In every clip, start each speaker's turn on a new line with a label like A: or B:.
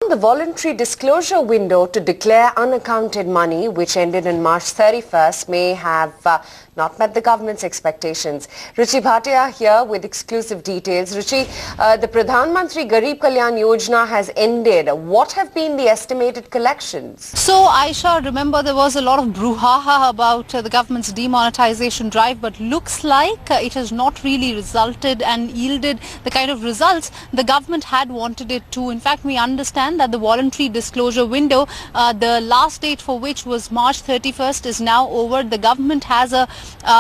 A: the voluntary disclosure window to declare unaccounted money, which ended on March 31st, may have not met the government's expectations. Ruchi Bhatia here with exclusive details. Ruchi, the Pradhan Mantri Garib Kalyan Yojana has ended. What have been the estimated collections?
B: So, Aisha, remember there was a lot of brouhaha about the government's demonetization drive, but looks like it has not really resulted and yielded the kind of results the government had wanted it to. In fact, we understand that the voluntary disclosure window, the last date for which was March 31st, is now over. The government has a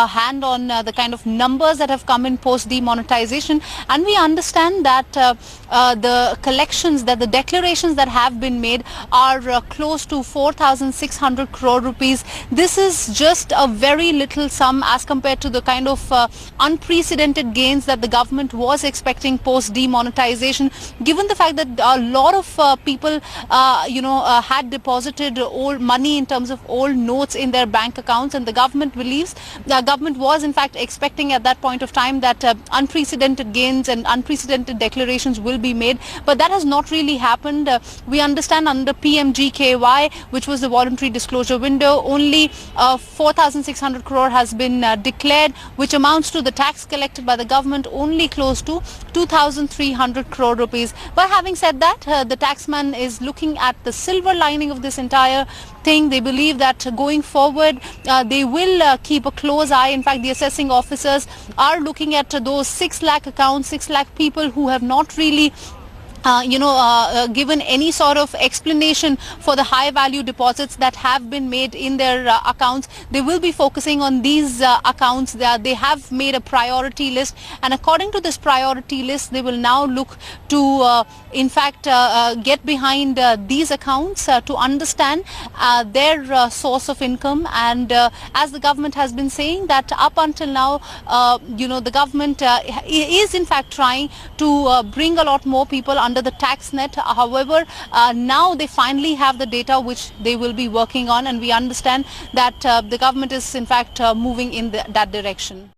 B: hand on the kind of numbers that have come in post demonetization, and we understand that the collections, that the declarations that have been made are close to 4,600 crore rupees. This is just a very little sum as compared to the kind of unprecedented gains that the government was expecting post demonetization, given the fact that a lot of people had deposited old money in terms of old notes in their bank accounts, and the government believes the government was in fact expecting at that point of time that unprecedented gains and unprecedented declarations will be made, but that has not really happened. We understand under PMGKY, which was the voluntary disclosure window, only 4,600 crore has been declared, which amounts to the tax collected by the government only close to 2,300 crore rupees. But having said that, the taxman is looking at the silver lining of this entire thing. They believe that going forward they will keep a close eye. In fact, the assessing officers are looking at those 6 lakh accounts, 6 lakh people who have not really given any sort of explanation for the high value deposits that have been made in their accounts. They will be focusing on these accounts. They have made a priority list, and according to this priority list, they will now look to in fact get behind these accounts to understand their source of income. And as the government has been saying that up until now, the government is in fact trying to bring a lot more people under the tax net. However, now they finally have the data which they will be working on, and we understand that the government is in fact moving in that direction.